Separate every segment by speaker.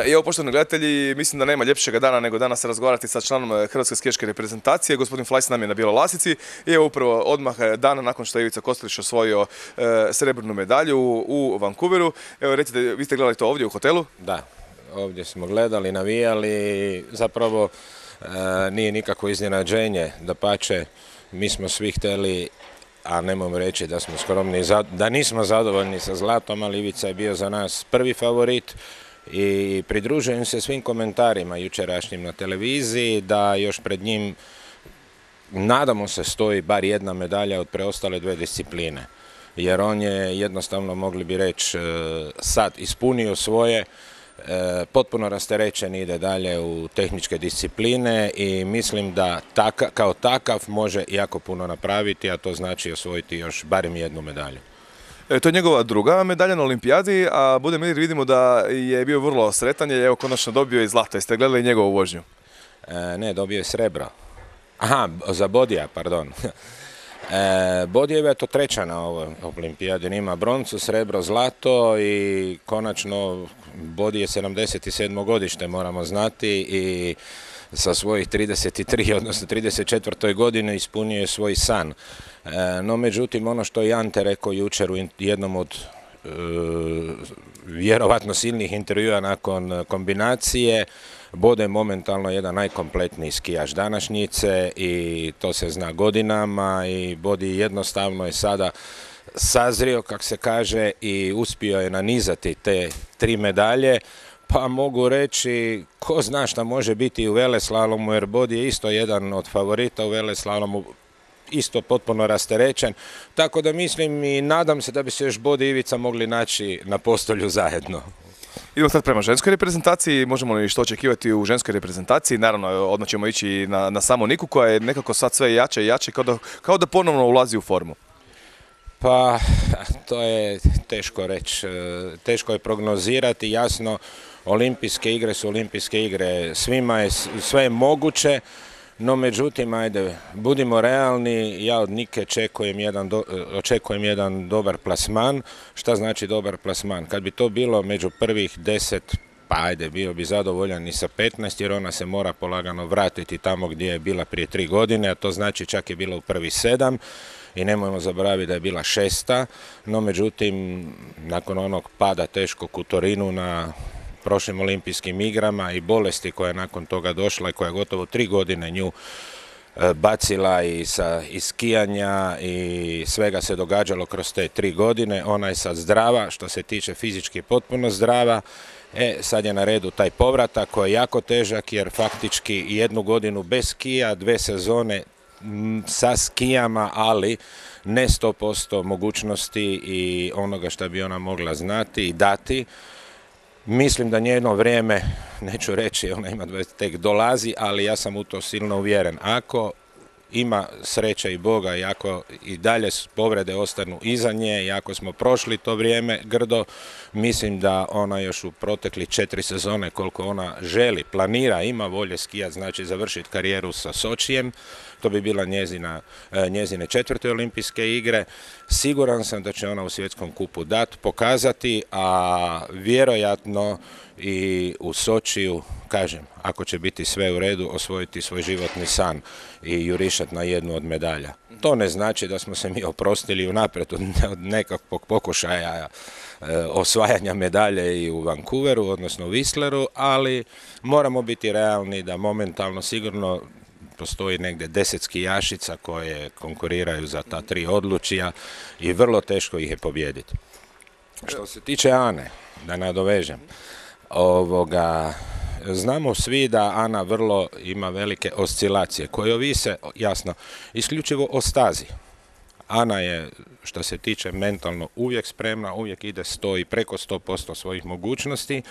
Speaker 1: I evo, poštovani gledatelji, mislim da nema ljepšega dana nego danas razgovarati sa članom Hrvatske skijaške reprezentacije. Gospodin Flajs nam je na Bijeloj Lasici i evo upravo odmah dana nakon što je Ivica Kostelić osvojio srebrnu medalju u Vancouveru. Evo, recite, vi ste gledali to ovdje u hotelu?
Speaker 2: Da, ovdje smo gledali, navijali, zapravo nije nikakvo iznenađenje, dapače, mi smo svi htjeli, a nemojmo reći da smo skromni, da nismo zadovoljni sa zlatom, ali Ivica je bio za nas prvi favorit. I pridružujem se svim komentarima jučerašnjim na televiziji da još pred njim, nadamo se, stoji bar jedna medalja od preostale dve discipline. Jer on je jednostavno, mogli bi reći, sad ispunio svoje, potpuno rasterećen, ide dalje u tehničke discipline i mislim da kao takav može jako puno napraviti, a to znači osvojiti još barem jednu medalju.
Speaker 1: To je njegova druga medalja na olimpijadi, a budemo vidimo da je bio vrlo sretan jer je evo konačno dobio i zlato. Jeste gledali njegovu vožnju?
Speaker 2: Ne, dobio je srebro. Aha, za Bodija, pardon. Bodijev je to treća na ovoj olimpijadi, ima broncu, srebro, zlato i konačno Bodi je 77. godište, moramo znati, i sa svojih 33, odnosno 34. godine ispunio je svoj san. No, međutim, ono što je Ante rekao jučer u jednom od vjerovatno silnih intervjua nakon kombinacije, Bodo je momentalno jedan najkompletniji skijaš današnjice i to se zna godinama i Bodi jednostavno je sada sazrio, kako se kaže, i uspio je nanizati te tri medalje. Pa mogu reći, ko zna šta može biti u veleslalomu, jer Bodi je isto jedan od favorita u veleslalomu, isto potpuno rasterećen, tako da mislim i nadam se da bi se još Bodi i Ivica mogli naći na postolju zajedno.
Speaker 1: Idemo sad prema ženskoj reprezentaciji, možemo li što očekivati u ženskoj reprezentaciji? Naravno, odmah ćemo ići na samu Niku koja je nekako sad sve jače i jače, kao da ponovno ulazi u formu.
Speaker 2: Pa, to je teško reći, teško je prognozirati, jasno, olimpijske igre su olimpijske igre, svima je, sve je moguće, no međutim, ajde, budimo realni, ja od Nike očekujem jedan dobar plasman. Šta znači dobar plasman? Kad bi to bilo među prvih 10, pa ajde, bio bi zadovoljan i sa 15, jer ona se mora polagano vratiti tamo gdje je bila prije 3 godine, a to znači čak je bila u prvih 7. I nemojmo zaboraviti da je bila 6. No međutim, nakon onog pada teškog u Torinu na prošlim olimpijskim igrama i bolesti koja je nakon toga došla i koja je gotovo 3 godine nju bacila i skijanja i svega se događalo kroz te 3 godine, ona je sad zdrava, što se tiče fizički potpuno zdrava. Sad je na redu taj povratak koji je jako težak jer faktički 1 godinu bez skija, 2 sezone sa skijama, ali ne 100% mogućnosti i onoga što bi ona mogla znati i dati. Mislim da njeno vrijeme, neću reći, ona ima tek dolazi, ali ja sam u to silno uvjeren. Ako ima sreće i Boga i ako i dalje povrede ostanu iza nje i ako smo prošli to vrijeme grdo, mislim da ona još u protekli 4 sezone koliko ona želi, planira, ima volje skijat, znači završiti karijeru sa Sočijem. To bi bila njezine 4. olimpijske igre. Siguran sam da će ona u svjetskom kupu pokazati, a vjerojatno i u Sočiju, kažem, ako će biti sve u redu, osvojiti svoj životni san i jurišati na jednu od medalja. To ne znači da smo se mi oprostili unaprijed od nekakvog pokušaja osvajanja medalje i u Vancouveru, odnosno u Whistleru, ali moramo biti realni da momentalno sigurno postoji negdje 10 skijašica koje konkuriraju za ta 3 odlučija i vrlo teško ih je pobijediti. Što se tiče Ane, da nadovežem, znamo svi da Ana vrlo ima velike oscilacije koje ovise, jasno, isključivo o stazi. Ana je, što se tiče mentalno, uvijek spremna, uvijek ide 100 i preko 100% svojih mogućnosti.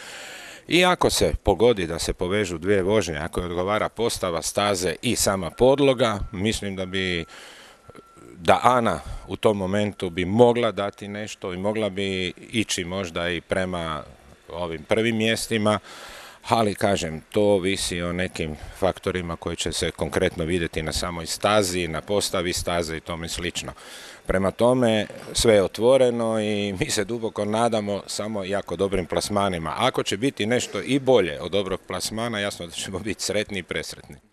Speaker 2: I ako se pogodi da se povežu 2 vožnje, ako je odgovara postava, staze i sama podloga, mislim da Ana u tom momentu bi mogla dati nešto i mogla bi ići možda i prema ovim prvim mjestima, ali kažem, to visi o nekim faktorima koji će se konkretno vidjeti na samoj stazi, na postavi staze i tome slično. Prema tome, sve je otvoreno i mi se duboko nadamo samo jako dobrim plasmanima. Ako će biti nešto i bolje od dobrog plasmana, jasno da ćemo biti sretni i presretni.